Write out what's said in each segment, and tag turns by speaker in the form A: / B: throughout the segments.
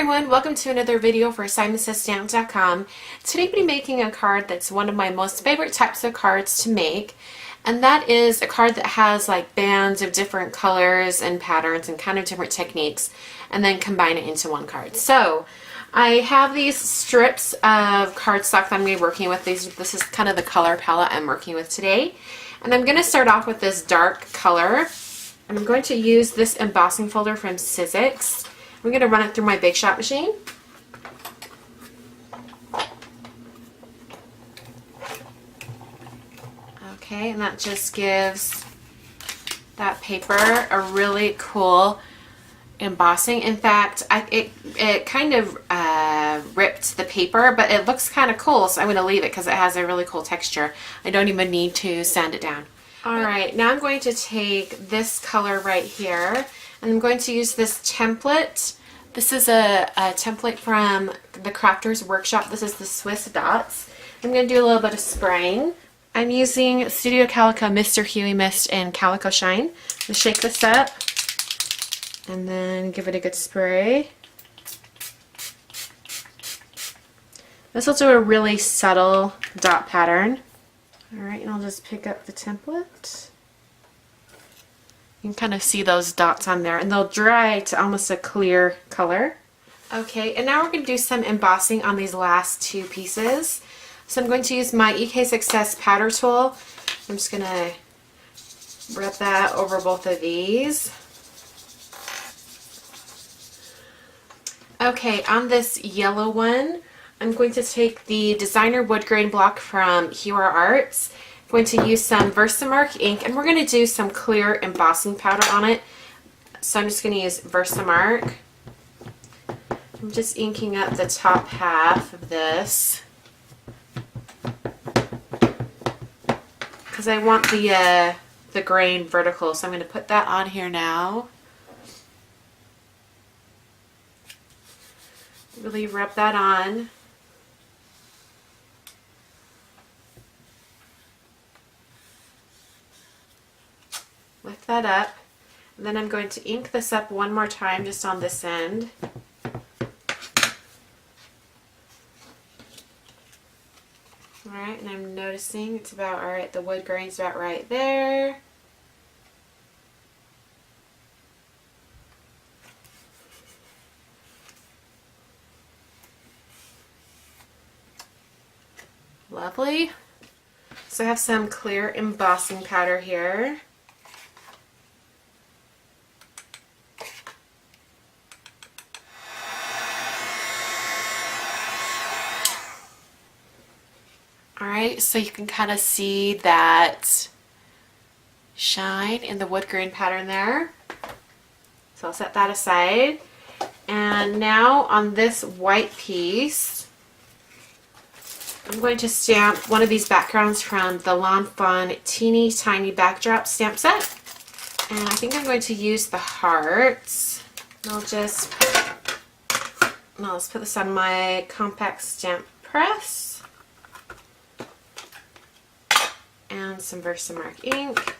A: everyone, welcome to another video for SimonsStamps.com. Today we'll be making a card that's one of my most favorite types of cards to make, and that is a card that has like bands of different colors and patterns and kind of different techniques, and then combine it into one card. So I have these strips of cardstock that I'm going to be working with. This is kind of the color palette I'm working with today, and I'm going to start off with this dark color, and I'm going to use this embossing folder from Sizzix. I'm going to run it through my Big Shot machine. Okay, and that just gives that paper a really cool embossing. In fact, it kind of ripped the paper, but it looks kind of cool, so I'm going to leave it because it has a really cool texture. I don't even need to sand it down. Alright, now I'm going to take this color right here, and I'm going to use this template. This is a template from the Crafters Workshop. This is the Swiss Dots. I'm going to do a little bit of spraying. I'm using Studio Calico Mr. Huey Mist and Calico Shine. I'm going to shake this up and then give it a good spray. This will do a really subtle dot pattern. Alright, and I'll just pick up the template. You can kind of see those dots on there, and they'll dry to almost a clear color. Okay, and now we're going to do some embossing on these last two pieces. So I'm going to use my EK Success powder tool. I'm just going to rub that over both of these. Okay, on this yellow one, I'm going to take the designer wood grain block from Hero Arts. I'm going to use some Versamark ink, and we're going to do some clear embossing powder on it. So I'm just going to use Versamark. I'm just inking up the top half of this because I want the grain vertical. So I'm going to put that on here now. Really rub that on. Lift that up, and then I'm going to ink this up one more time just on this end. Alright, and I'm noticing it's about alright, the wood grain's about right there. Lovely. So I have some clear embossing powder here. Alright, so you can kind of see that shine in the wood grain pattern there. So I'll set that aside. And now on this white piece, I'm going to stamp one of these backgrounds from the Lawn Fawn Teeny Tiny Backdrop stamp set. And I think I'm going to use the hearts. Let's put this on my compact stamp press. And some Versamark ink.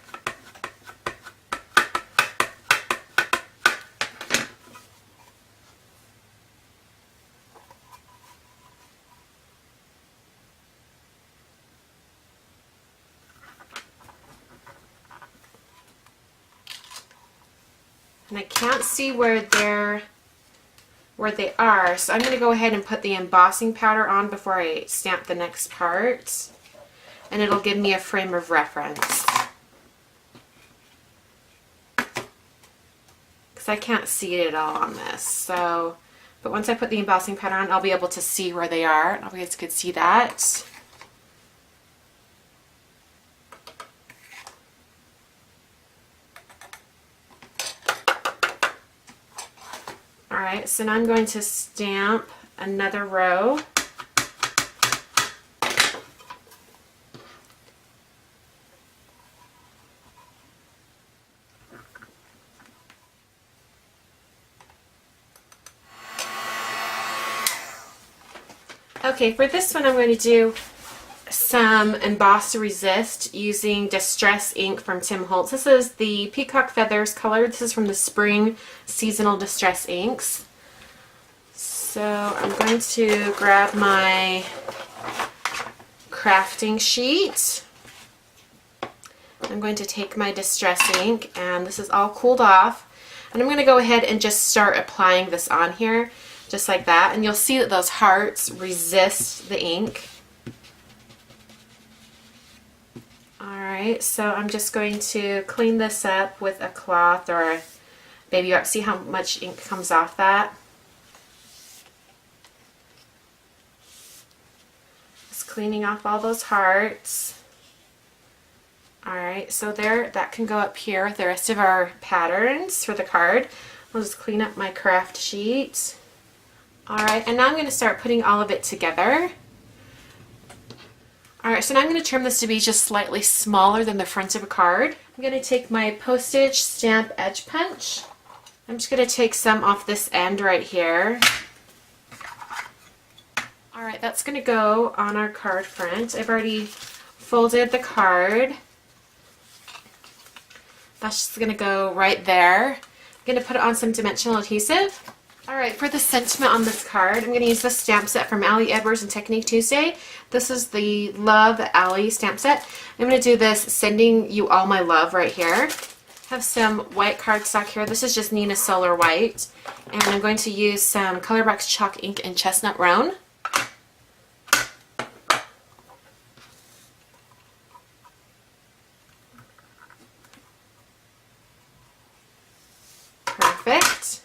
A: And I can't see where they are, so I'm going to go ahead and put the embossing powder on before I stamp the next part. And it'll give me a frame of reference. Because I can't see it at all on this. So, but once I put the embossing powder on, I'll be able to see where they are. And I'll be able to see that. Alright, so now I'm going to stamp another row. Okay, for this one I'm going to do some Emboss to Resist using Distress ink from Tim Holtz. This is the Peacock Feathers color. This is from the Spring Seasonal Distress inks. So I'm going to grab my crafting sheet. I'm going to take my distress ink, and this is all cooled off, and I'm going to go ahead and just start applying this on here just like that, and you'll see that those hearts resist the ink. Alright, so I'm just going to clean this up with a cloth or a baby wipe. See how much ink comes off that? Just cleaning off all those hearts. Alright, so there, that can go up here with the rest of our patterns for the card. I'll just clean up my craft sheet. Alright, and now I'm going to start putting all of it together. Alright, so now I'm going to trim this to be just slightly smaller than the front of a card. I'm going to take my postage stamp edge punch. I'm just going to take some off this end right here. Alright, that's going to go on our card front. I've already folded the card. That's just going to go right there. I'm going to put it on some dimensional adhesive. Alright, for the sentiment on this card, I'm going to use this stamp set from Allie Edwards and Technique Tuesday. This is the Love Allie stamp set. I'm going to do this Sending You All My Love right here. I have some white cardstock here. This is just Nina Solar White. And I'm going to use some Colorbox chalk ink in Chestnut Roan. Perfect.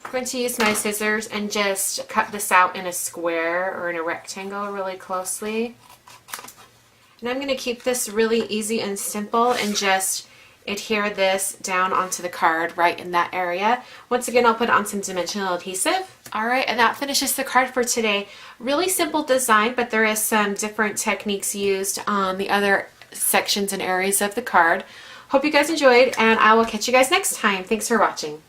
A: I'm going to use my scissors and just cut this out in a square or in a rectangle really closely. And I'm going to keep this really easy and simple and just adhere this down onto the card right in that area. Once again, I'll put on some dimensional adhesive. Alright, and that finishes the card for today. Really simple design, but there is some different techniques used on the other sections and areas of the card. Hope you guys enjoyed, and I will catch you guys next time. Thanks for watching.